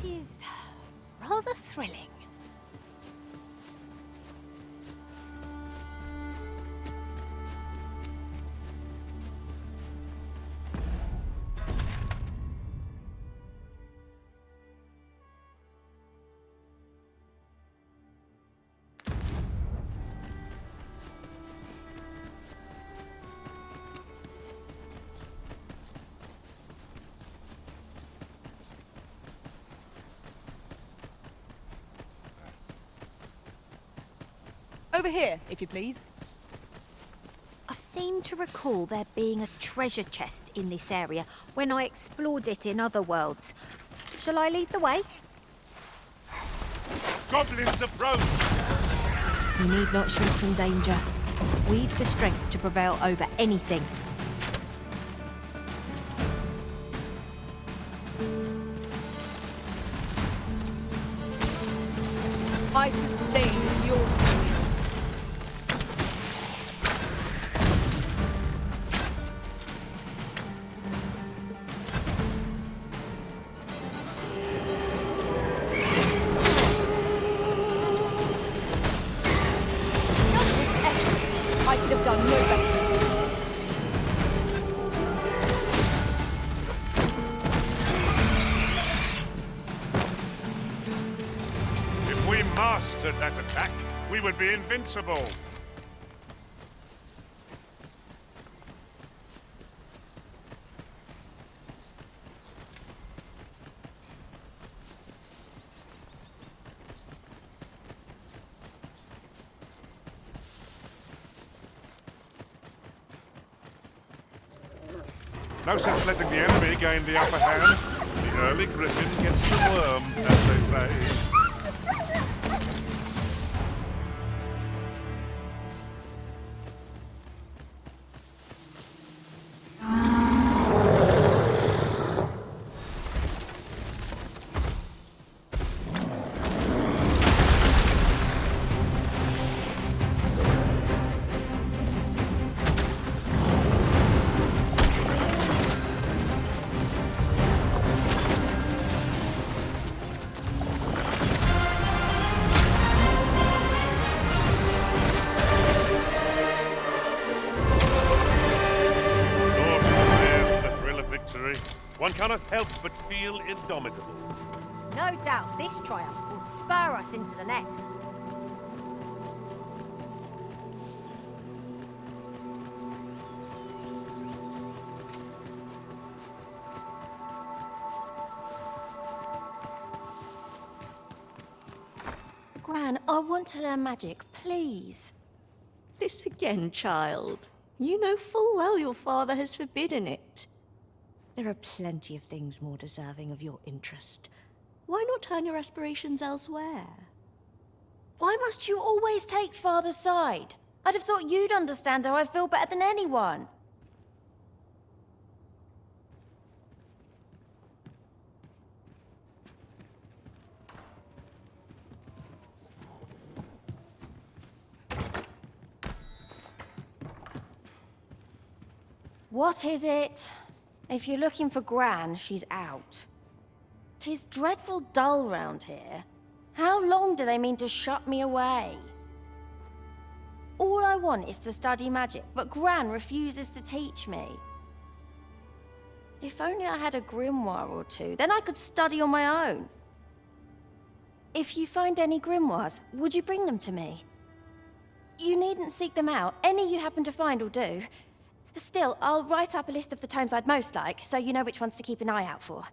This is rather thrilling. Over here, if you please. I seem to recall there being a treasure chest in this area when I explored it in other worlds. Shall I lead the way? Goblins approach! You need not shrink from danger. We've the strength to prevail over anything. I sustain your story. That was excellent. I could have done no better. If we mastered that attack, we would be invincible. No sense letting the enemy gain the upper hand. The early griffin gets the worm, as they say. One cannot help but feel indomitable. No doubt this triumph will spur us into the next. Gran, I want to learn magic, please. This again, child. You know full well your father has forbidden it. There are plenty of things more deserving of your interest. Why not turn your aspirations elsewhere? Why must you always take Father's side? I'd have thought you'd understand how I feel better than anyone. What is it? If you're looking for Gran, she's out. 'Tis dreadful dull round here. How long do they mean to shut me away? All I want is to study magic, but Gran refuses to teach me. If only I had a grimoire or two, then I could study on my own. If you find any grimoires, would you bring them to me? You needn't seek them out. Any you happen to find will do. Still, I'll write up a list of the tomes I'd most like, so you know which ones to keep an eye out for.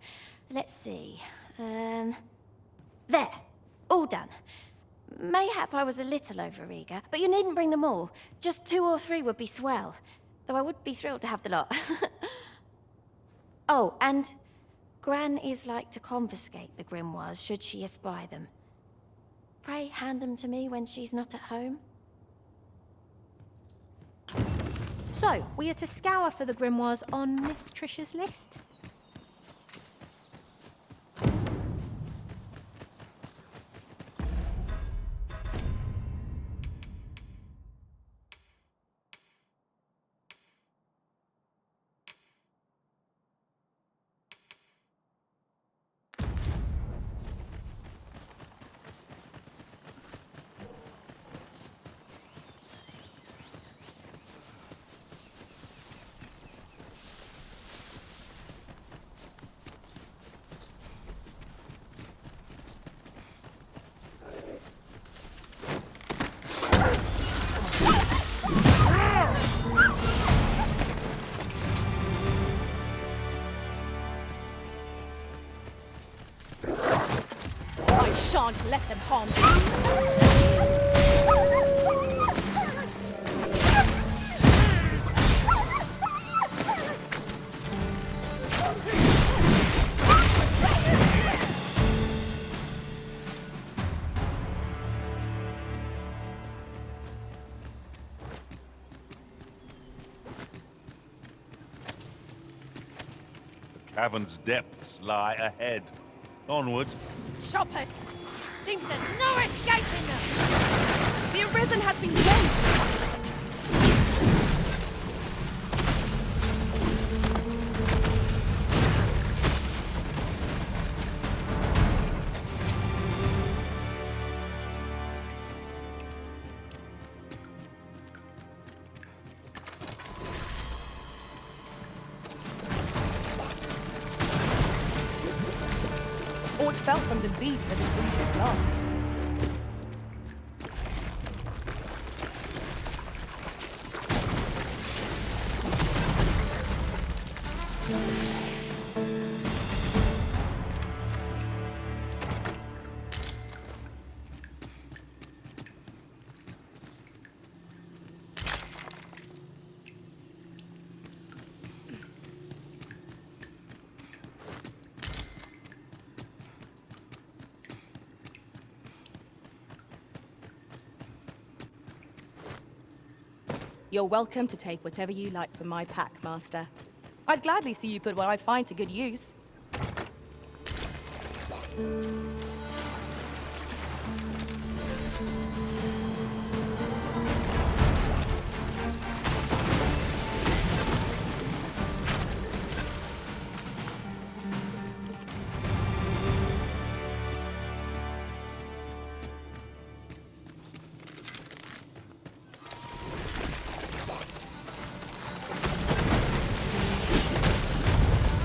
Let's see. There. All done. Mayhap I was a little overeager, but you needn't bring them all. Just 2 or 3 would be swell. Though I would be thrilled to have the lot. Oh, and Gran is like to confiscate the grimoires should she espy them. Pray hand them to me when she's not at home. So, we are to scour for the grimoires on Miss Trisha's list? Shan't let them harm you. The cavern's depths lie ahead. Onward. Choppers! Seems there's no escaping them! The Arisen has been drenched. Aught fell from the beast that had breathed its last. You're welcome to take whatever you like from my pack, Master. I'd gladly see you put what I find to good use.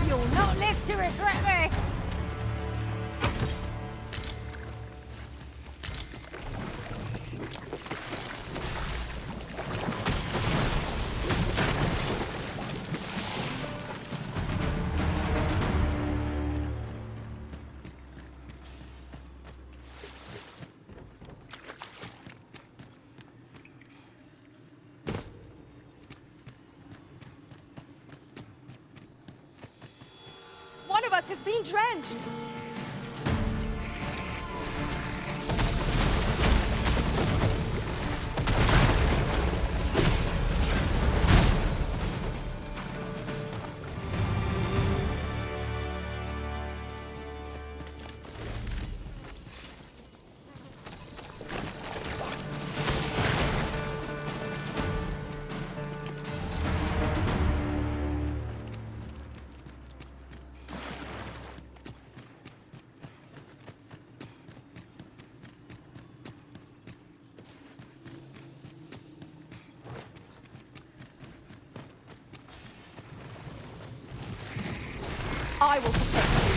You'll not live to regret this! One of us has been drenched. I will protect you.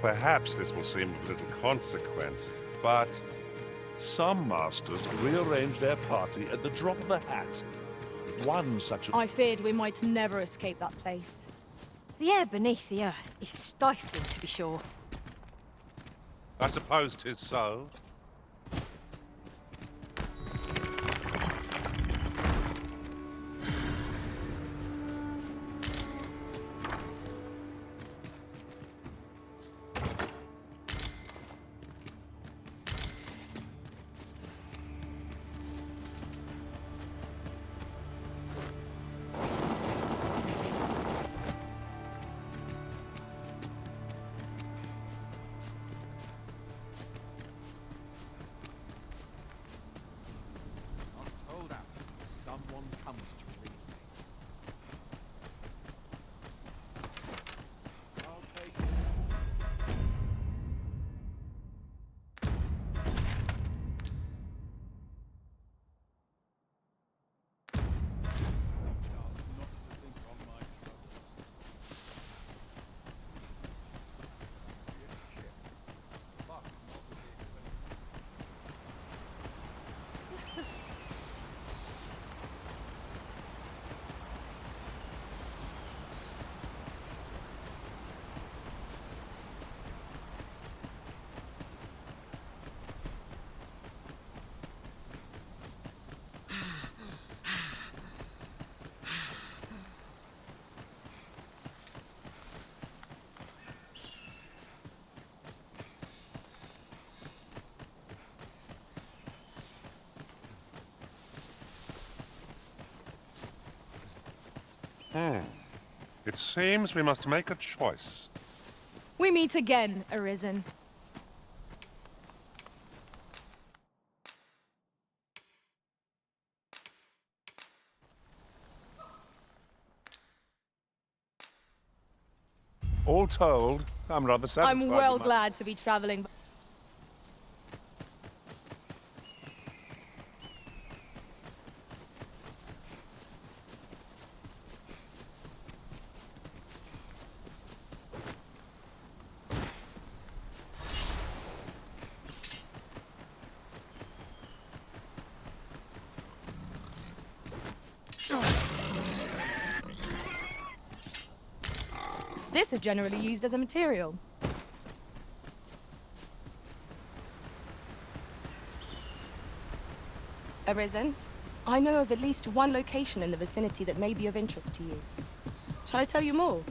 Perhaps this will seem of little consequence, but some masters rearrange their party at the drop of a hat. One such a... I feared we might never escape that place. The air beneath the earth is stifling, to be sure. I suppose 'tis so. It seems we must make a choice. We meet again, Arisen. All told, I'm rather satisfied. I'm well with my- glad to be traveling. This is generally used as a material. Arisen, I know of at least one location in the vicinity that may be of interest to you. Shall I tell you more?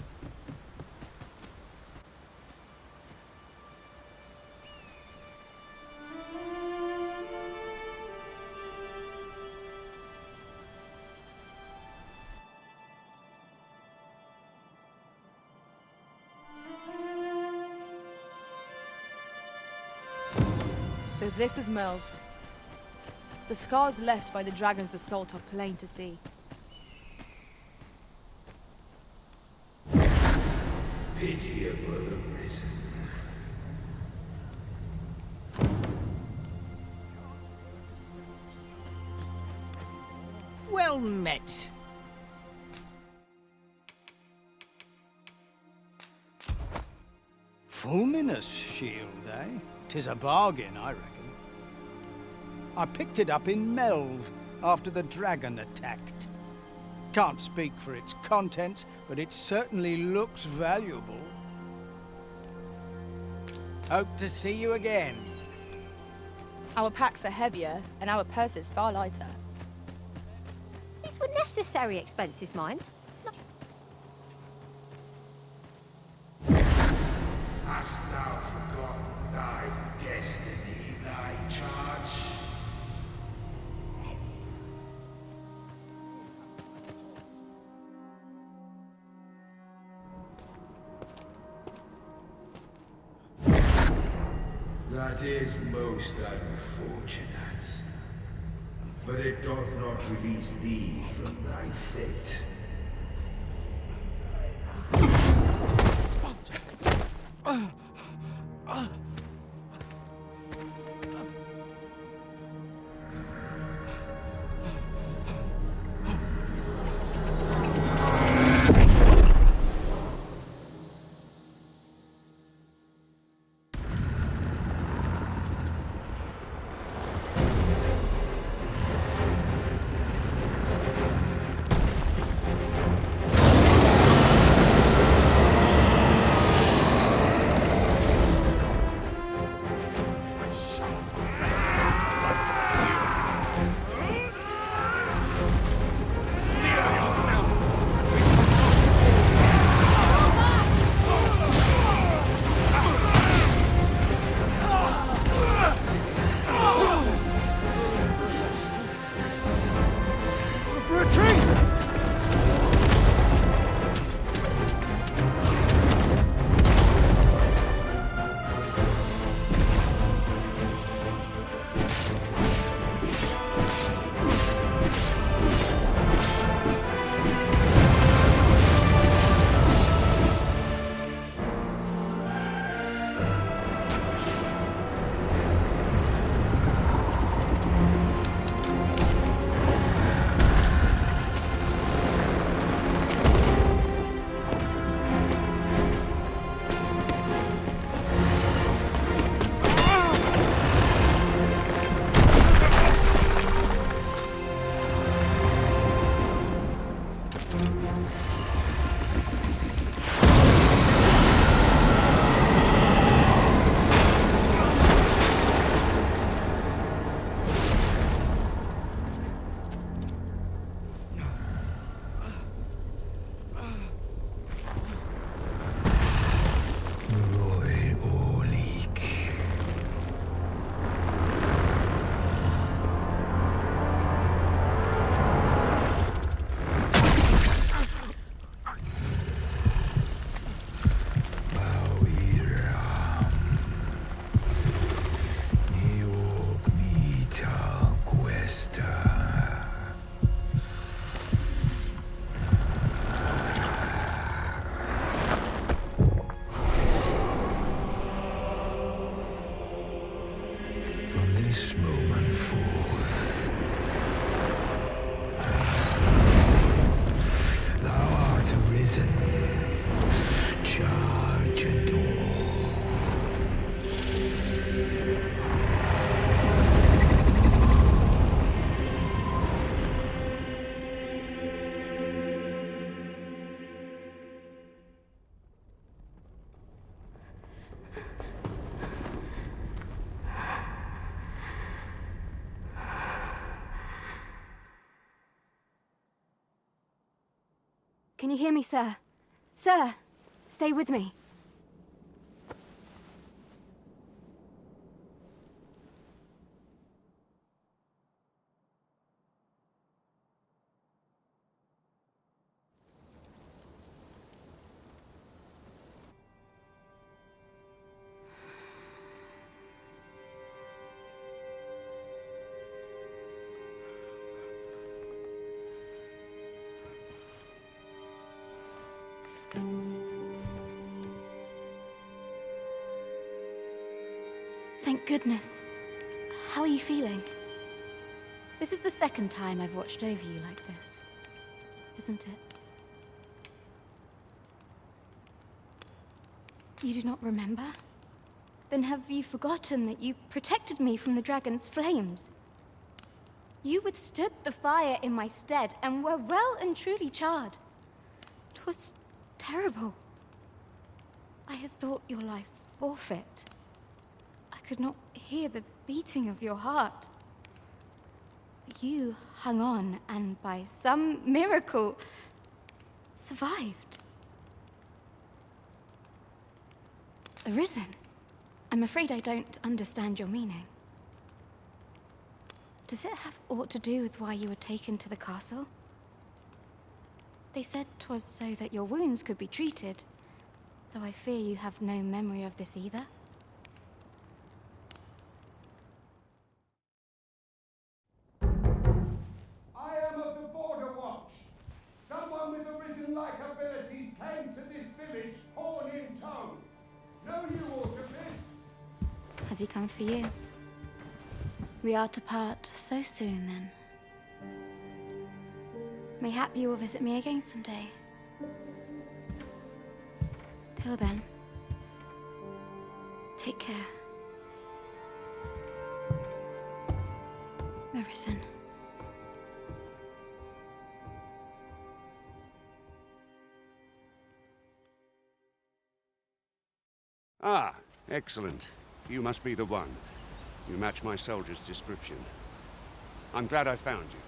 So this is Melv. The scars left by the dragon's assault are plain to see. Pitiable Arisen. Well met. Fulminous shield, eh? 'Tis a bargain, I reckon. I picked it up in Melv after the dragon attacked. Can't speak for its contents, but it certainly looks valuable. Hope to see you again. Our packs are heavier, and our purses far lighter. These were necessary expenses, mind. Hast thou forgotten thy destiny, thy charge? That is most unfortunate. But it doth not release thee from thy fate. this moment forth. Thou art arisen. Charge and all. Can you hear me, sir? Sir, stay with me. Thank goodness. How are you feeling? This is the second time I've watched over you like this, isn't it? You do not remember? Then have you forgotten that you protected me from the dragon's flames? You withstood the fire in my stead and were well and truly charred. 'Twas terrible. I had thought your life forfeit. I could not hear the beating of your heart. But you hung on and by some miracle survived. Arisen? I'm afraid I don't understand your meaning. Does it have aught to do with why you were taken to the castle? They said 'twas so that your wounds could be treated, though I fear you have no memory of this either. I am of the Border Watch. Someone with arisen-like abilities came to this village, horn in tow. Know you aught of this? Has he come for you? We are to part so soon, then. Mayhap you will visit me again someday. Till then, take care. Arisen. Ah, excellent. You must be the one. You match my soldier's description. I'm glad I found you.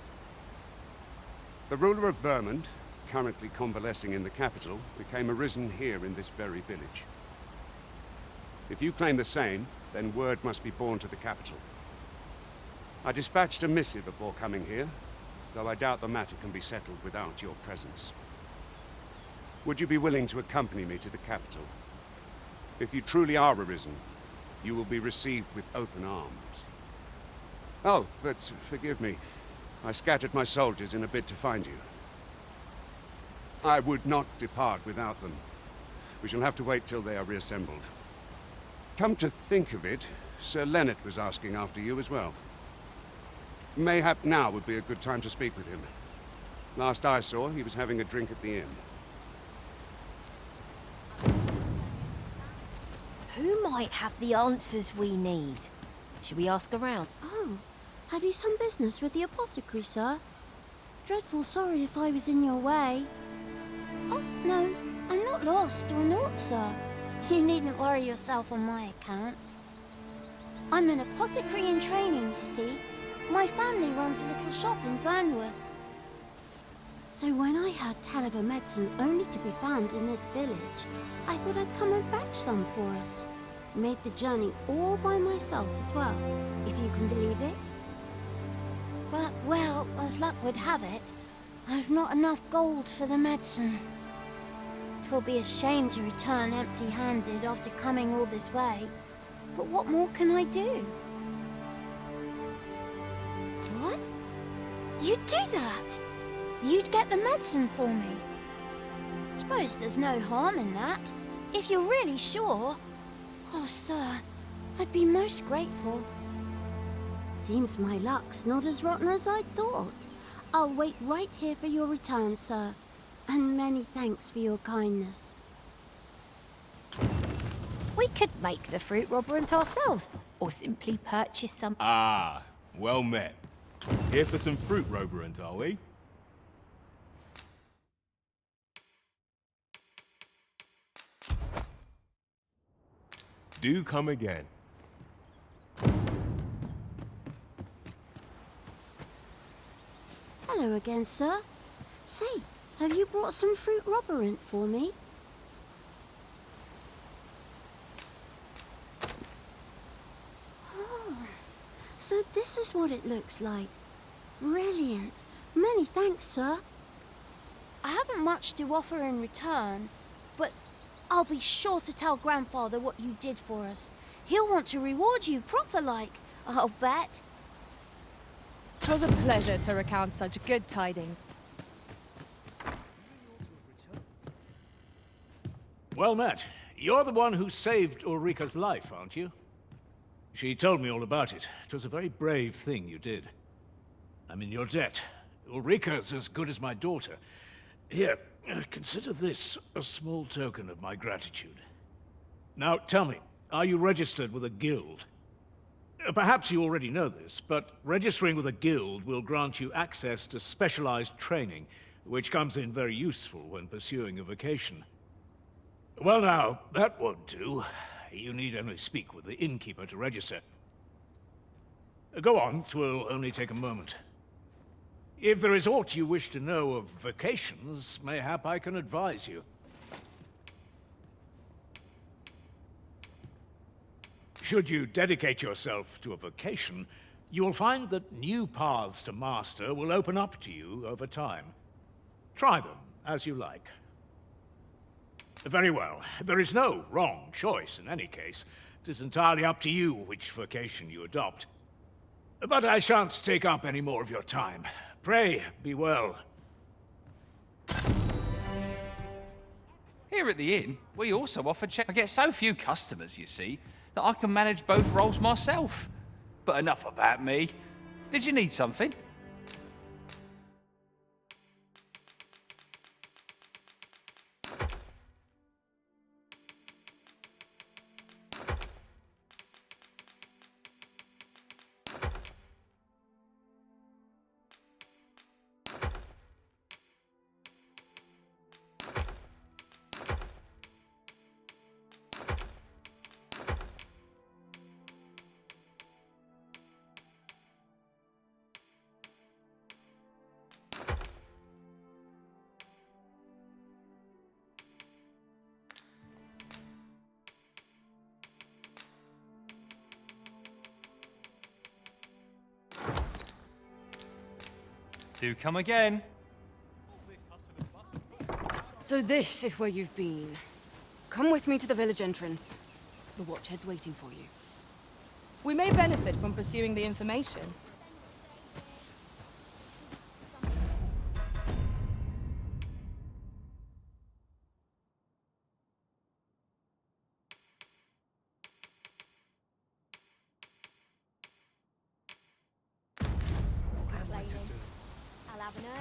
The ruler of Vermont, currently convalescing in the capital, became arisen here in this very village. If you claim the same, then word must be borne to the capital. I dispatched a missive before coming here, though I doubt the matter can be settled without your presence. Would you be willing to accompany me to the capital? If you truly are arisen, you will be received with open arms. Oh, but forgive me. I scattered my soldiers in a bid to find you. I would not depart without them. We shall have to wait till they are reassembled. Come to think of it, Sir Leonard was asking after you as well. Mayhap now would be a good time to speak with him. Last I saw, he was having a drink at the inn. Who might have the answers we need? Should we ask around? Oh, have you some business with the apothecary, sir? Dreadful sorry if I was in your way. Oh, no, I'm not lost or naught, sir. You needn't worry yourself on my account. I'm an apothecary in training, you see. My family runs a little shop in Vernworth. So when I heard tell of a medicine only to be found in this village, I thought I'd come and fetch some for us. Made the journey all by myself as well, if you can believe it. But, well, as luck would have it, I've not enough gold for the medicine. 'Twill be a shame to return empty-handed after coming all this way. But what more can I do? What? You'd do that? You'd get the medicine for me? Suppose there's no harm in that, if you're really sure. Oh, sir, I'd be most grateful. Seems my luck's not as rotten as I thought. I'll wait right here for your return, sir. And many thanks for your kindness. We could make the fruit robberant ourselves, or simply purchase some... Ah, well met. Here for some fruit robberant, are we? Do come again. Hello again, sir. Say, have you brought some fruit robberant for me? Oh, so this is what it looks like. Brilliant. Many thanks, sir. I haven't much to offer in return, but I'll be sure to tell Grandfather what you did for us. He'll want to reward you proper-like, I'll bet. 'Twas a pleasure to recount such good tidings. Well met. You're the one who saved Ulrika's life, aren't you? She told me all about it. It was a very brave thing you did. I'm in your debt. Ulrika's as good as my daughter. Here, consider this a small token of my gratitude. Now, tell me, are you registered with a guild? Perhaps you already know this, but registering with a guild will grant you access to specialized training, which comes in very useful when pursuing a vocation. Well now, that won't do. You need only speak with the innkeeper to register. Go on, 'twill only take a moment. If there is aught you wish to know of vocations, mayhap I can advise you. Should you dedicate yourself to a vocation, you will find that new paths to master will open up to you over time. Try them as you like. Very well. There is no wrong choice in any case. It is entirely up to you which vocation you adopt. But I shan't take up any more of your time. Pray, be well. Here at the inn, we also offer check. I get so few customers, you see, that I can manage both roles myself. But enough about me. Did you need something? Do come again. So this is where you've been. Come with me to the village entrance. The watchhead's waiting for you. We may benefit from pursuing the information.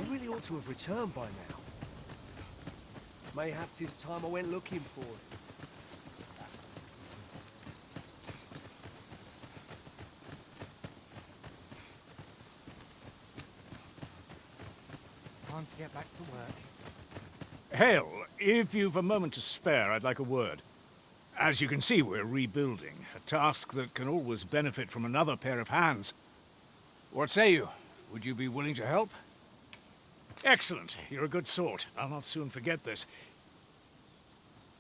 You really ought to have returned by now. Mayhap 'tis time I went looking for it. Time to get back to work. Hale, if you've a moment to spare, I'd like a word. As you can see, we're rebuilding, a task that can always benefit from another pair of hands. What say you? Would you be willing to help? Excellent. You're a good sort. I'll not soon forget this.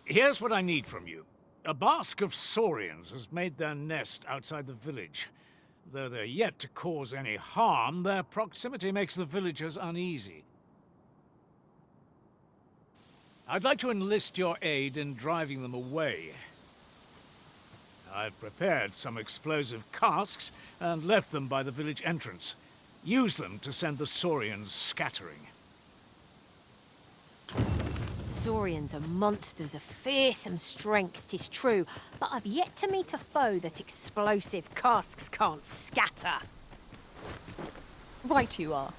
Here's what I need from you. A bask of saurians has made their nest outside the village. Though they're yet to cause any harm, their proximity makes the villagers uneasy. I'd like to enlist your aid in driving them away. I've prepared some explosive casks and left them by the village entrance. Use them to send the saurians scattering. Saurians are monsters of fearsome strength, 'tis true, but I've yet to meet a foe that explosive casks can't scatter. Right you are.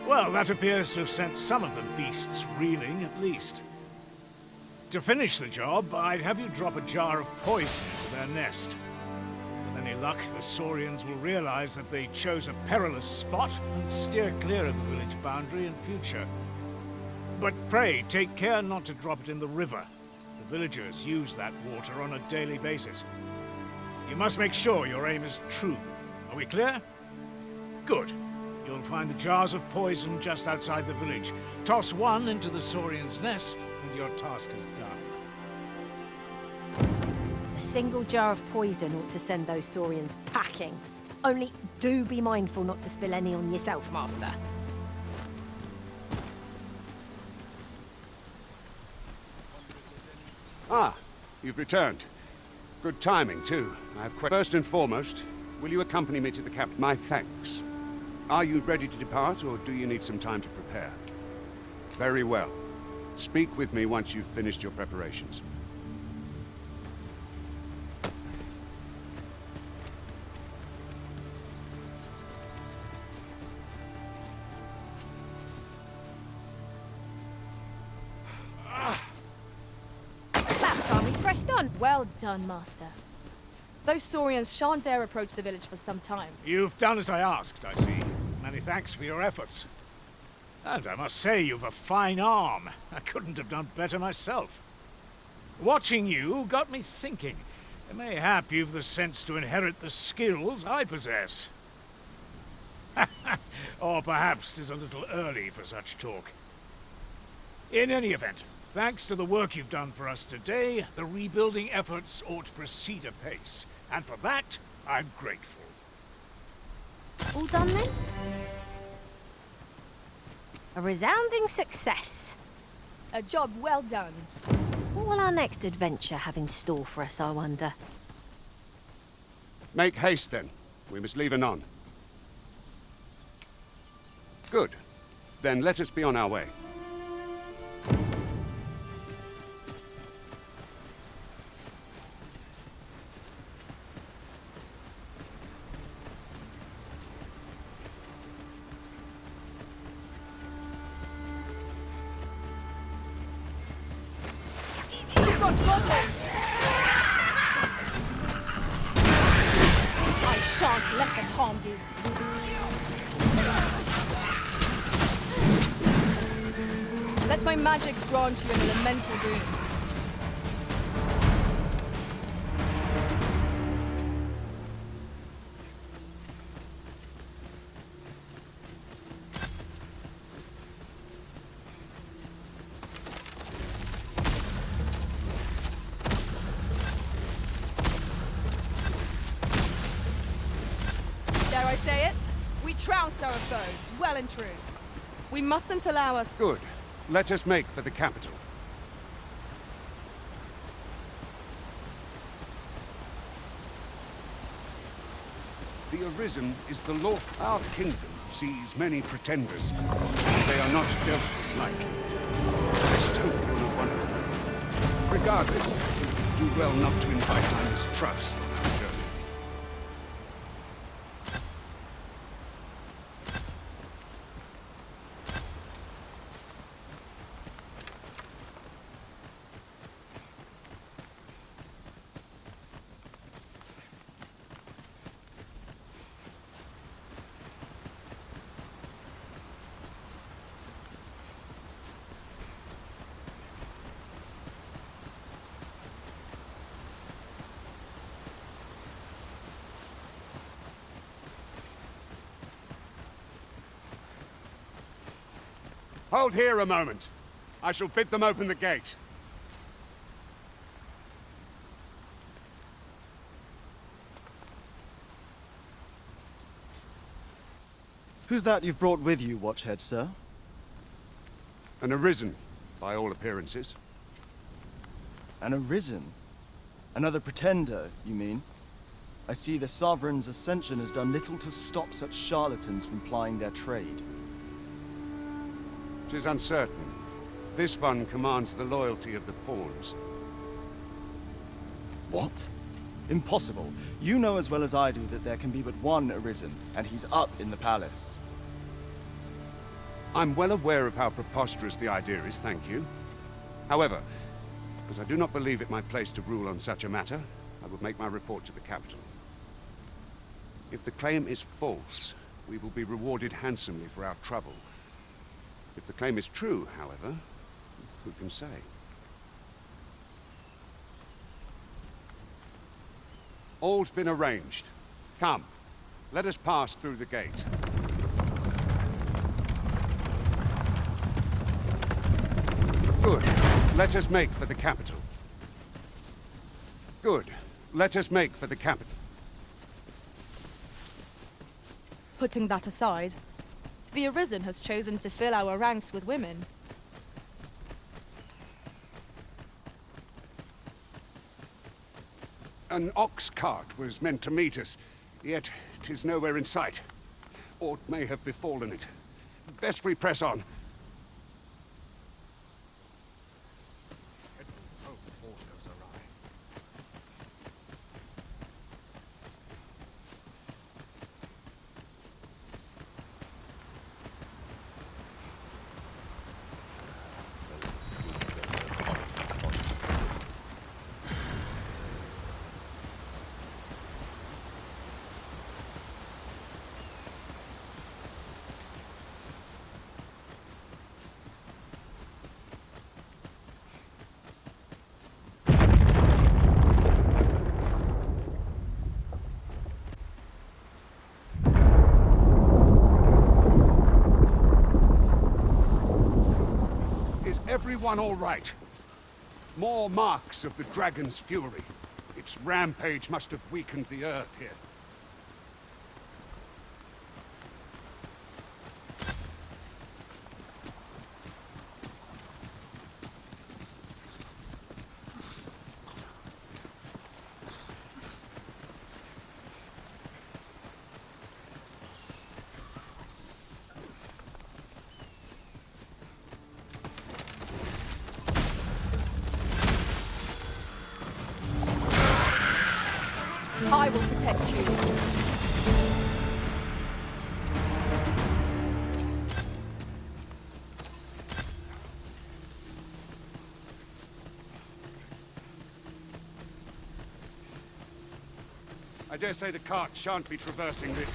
Well, that appears to have sent some of the beasts reeling, at least. To finish the job, I'd have you drop a jar of poison into their nest. With any luck, the Saurians will realize that they chose a perilous spot and steer clear of the village boundary in future. But pray, take care not to drop it in the river. The villagers use that water on a daily basis. You must make sure your aim is true. Are we clear? Good. You'll find the jars of poison just outside the village. Toss one into the Saurian's nest, and your task is done. A single jar of poison ought to send those Saurians packing. Only do be mindful not to spill any on yourself, Master. Ah, you've returned. Good timing, too. First and foremost, will you accompany me to the captain? My thanks. Are you ready to depart, or do you need some time to prepare? Very well. Speak with me once you've finished your preparations. It's that time we pressed on. Well done, Master. Those Saurians shan't dare approach the village for some time. You've done as I asked, I see. Many thanks for your efforts. And I must say, you've a fine arm. I couldn't have done better myself. Watching you got me thinking. Mayhap you've the sense to inherit the skills I possess. Or perhaps 'tis a little early for such talk. In any event, thanks to the work you've done for us today, the rebuilding efforts ought to proceed apace. And for that, I'm grateful. All done then? A resounding success. A job well done. What will our next adventure have in store for us, I wonder? Make haste, then. We must leave anon. Good. Then let us be on our way. I shan't let them harm you. Let my magics grant you an elemental boon. Dare I say it? We trounced our foe, well and true. We mustn't allow us... Good. Let us make for the capital. The Arisen is the law. Our kingdom sees many pretenders. They are not dealt with lightly. I still feel no one of them. Regardless, do well not to invite our mistrust on our journey. Hold here a moment. I shall bid them open the gate. Who's that you've brought with you, Watchhead, sir? An Arisen, by all appearances. An Arisen? Another pretender, you mean? I see the Sovereign's ascension has done little to stop such charlatans from plying their trade. 'Tis uncertain. This one commands the loyalty of the pawns. What? Impossible. You know as well as I do that there can be but one Arisen, and he's up in the palace. I'm well aware of how preposterous the idea is, thank you. However, as I do not believe it my place to rule on such a matter, I will make my report to the capital. If the claim is false, we will be rewarded handsomely for our trouble. If the claim is true, however, who can say? All's been arranged. Come, let us pass through the gate. Good. Let us make for the capital. Good. Let us make for the capital. Putting that aside, the Arisen has chosen to fill our ranks with women. An ox cart was meant to meet us, yet 'tis nowhere in sight. Aught may have befallen it. Best we press on. Everyone all right? More marks of the dragon's fury. Its rampage must have weakened the earth here. I will protect you. I dare say the cart shan't be traversing this.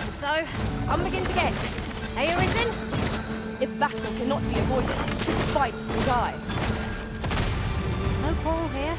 And so, on begins again. Hey, Arisen? If battle cannot be avoided, 'tis fight or die. No quarrel here.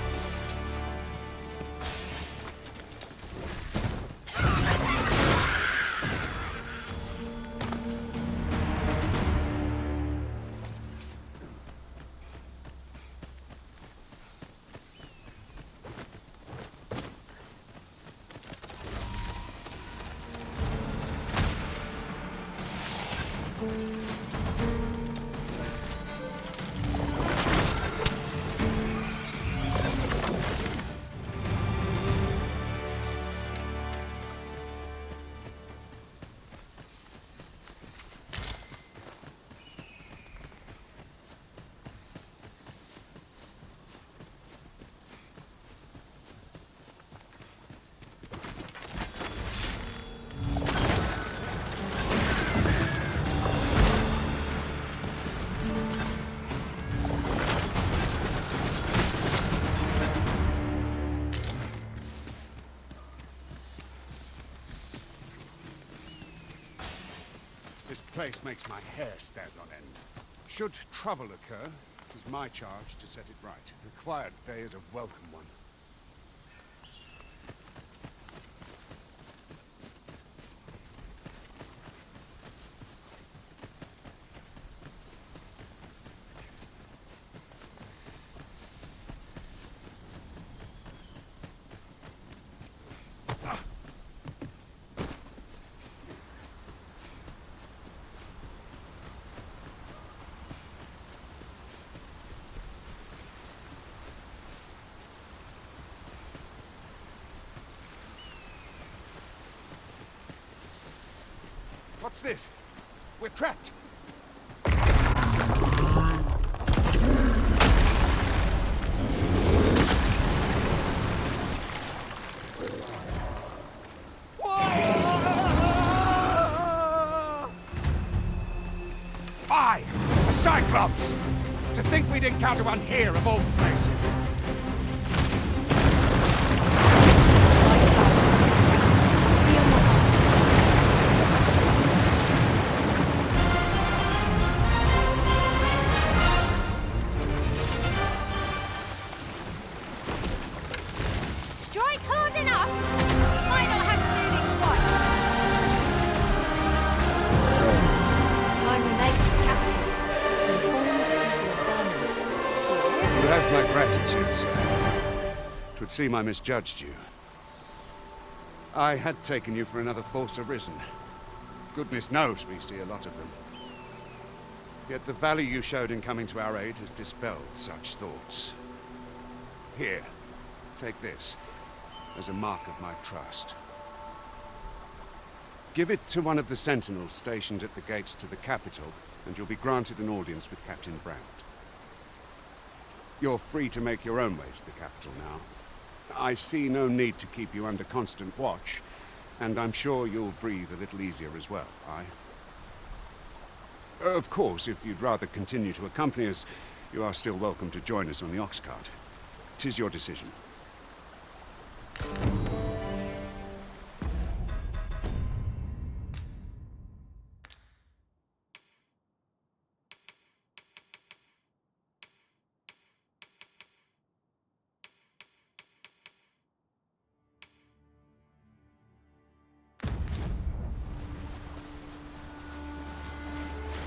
This place makes my hair stand on end. Should trouble occur, it is my charge to set it right. A quiet day is a welcome one. What's this? We're trapped! Fie! A Cyclops! To think we'd encounter one here of all places! Strike hard enough! You might not have to do this twice. It's time we make the capital to inform the people of Vermont. You have my gratitude, sir. 'Twould seem I misjudged you. I had taken you for another Force Arisen. Goodness knows we see a lot of them. Yet the value you showed in coming to our aid has dispelled such thoughts. Here, take this as a mark of my trust. Give it to one of the sentinels stationed at the gates to the capital, and you'll be granted an audience with Captain Brandt. You're free to make your own way to the capital now. I see no need to keep you under constant watch, and I'm sure you'll breathe a little easier as well, aye? Of course, if you'd rather continue to accompany us, you are still welcome to join us on the ox cart. 'Tis your decision.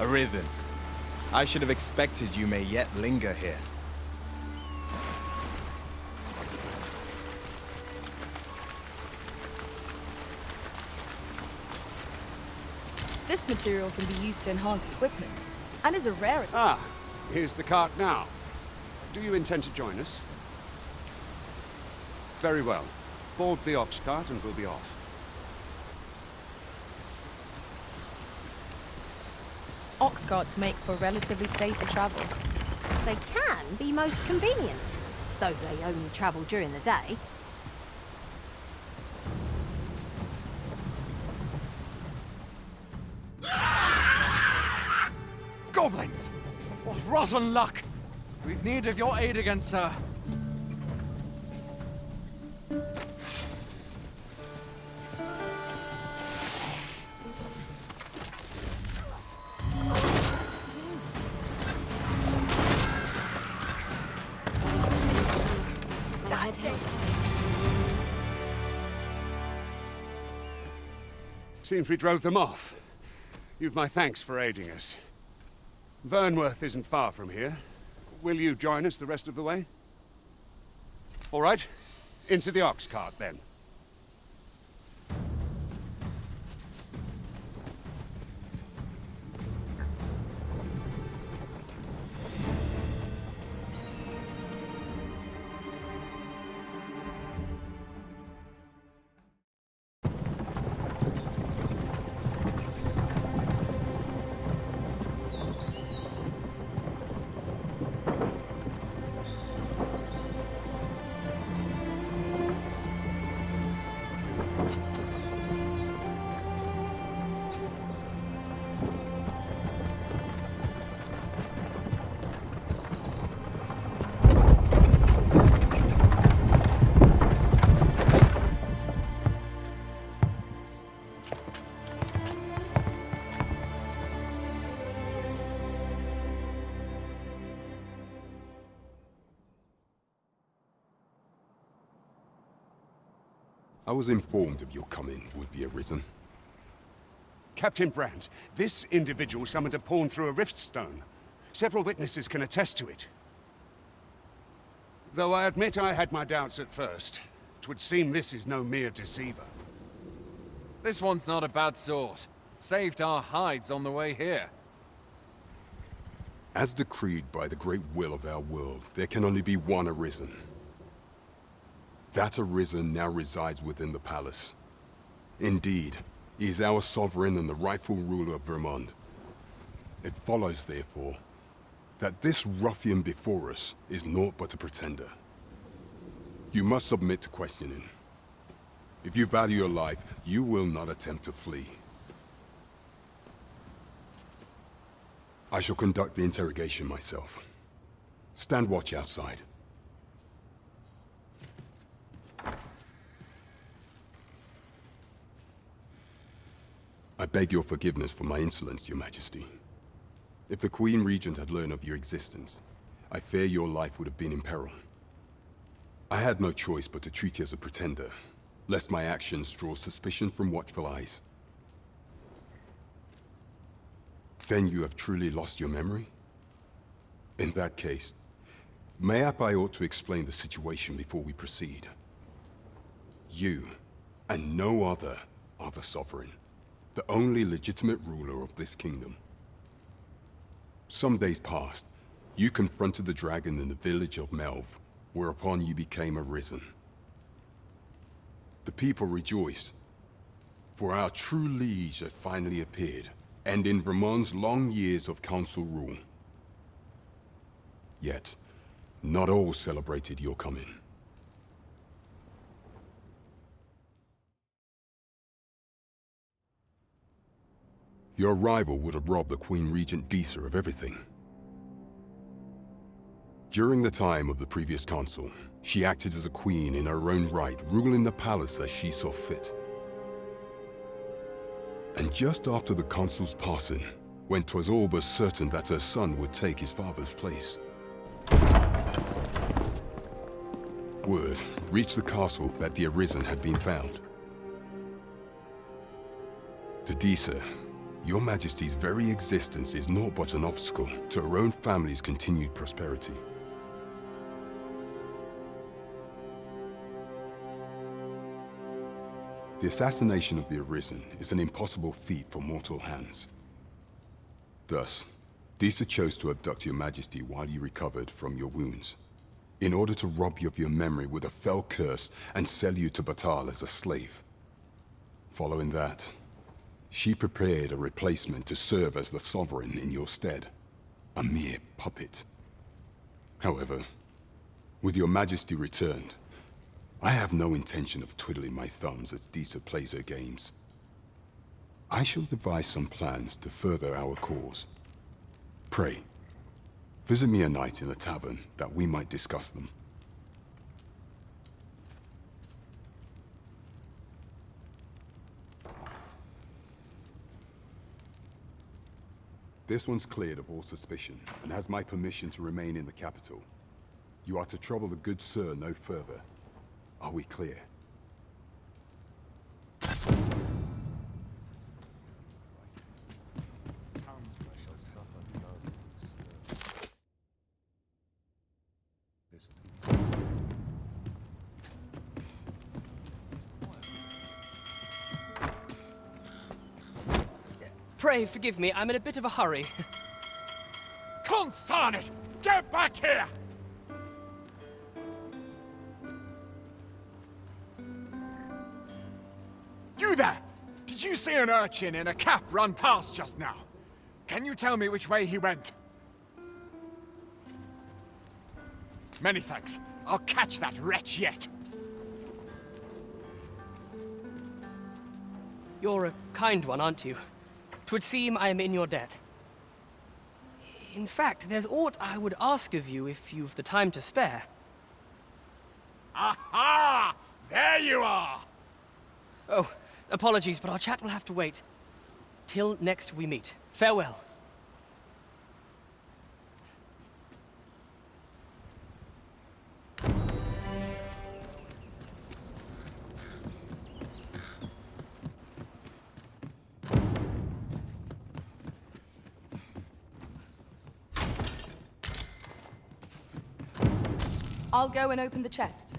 Arisen. I should have expected you may yet linger here. This material can be used to enhance equipment, and is a rarity. Ah, here's the cart now. Do you intend to join us? Very well. Board the ox cart and we'll be off. Ox carts make for relatively safer travel. They can be most convenient, though they only travel during the day. Goblins! What rotten luck! We've need of your aid again, sir. Seems we drove them off. You've my thanks for aiding us. Vernworth isn't far from here. Will you join us the rest of the way? All right. Into the ox cart, then. I was informed of your coming, would-be Arisen. Captain Brandt, this individual summoned a pawn through a rift stone. Several witnesses can attest to it. Though I admit I had my doubts at first, 'twould seem this is no mere deceiver. This one's not a bad sort. Saved our hides on the way here. As decreed by the great will of our world, there can only be one Arisen. That Arisen now resides within the palace. Indeed, He is our sovereign and the rightful ruler of Vermont. It follows, therefore, that this ruffian before us is naught but a pretender. You must submit to questioning. If you value your life, you will not attempt to flee. I shall conduct the interrogation myself. Stand watch outside. I beg your forgiveness for my insolence, Your Majesty. If the Queen Regent had learned of your existence, I fear your life would have been in peril. I had no choice but to treat you as a pretender, lest my actions draw suspicion from watchful eyes. Then you have truly lost your memory? In that case, mayhap I ought to explain the situation before we proceed. You, and no other, are the sovereign, the only legitimate ruler of this kingdom. Some days past, you confronted the dragon in the village of Melv, whereupon you became arisen. The people rejoiced, for our true liege had finally appeared, and in Vermont's long years of council rule. Yet, not all celebrated your coming. Your arrival would have robbed the Queen Regent Disa of everything. During the time of the previous consul, she acted as a queen in her own right, ruling the palace as she saw fit. And just after the consul's passing, when 'twas all but certain that her son would take his father's place, word reached the castle that the Arisen had been found. To Disa, Your Majesty's very existence is naught but an obstacle to her own family's continued prosperity. The assassination of the Arisen is an impossible feat for mortal hands. Thus, Disa chose to abduct Your Majesty while you recovered from your wounds, in order to rob you of your memory with a fell curse and sell you to Batal as a slave. Following that, she prepared a replacement to serve as the sovereign in your stead, a mere puppet. However, with Your Majesty returned, I have no intention of twiddling my thumbs as Disa plays her games. I shall devise some plans to further our cause. Pray, visit me a night in the tavern that we might discuss them. This one's cleared of all suspicion and has my permission to remain in the capital. You are to trouble the good sir no further. Are we clear? Pray forgive me, I'm in a bit of a hurry. Consign it! Get back here! You there! Did you see an urchin in a cap run past just now? Can you tell me which way he went? Many thanks. I'll catch that wretch yet. You're a kind one, aren't you? 'Twould seem I am in your debt. In fact, there's aught I would ask of you if you've the time to spare. Aha! There you are! Oh, apologies, but our chat will have to wait. Till next we meet. Farewell. I'll go and open the chest.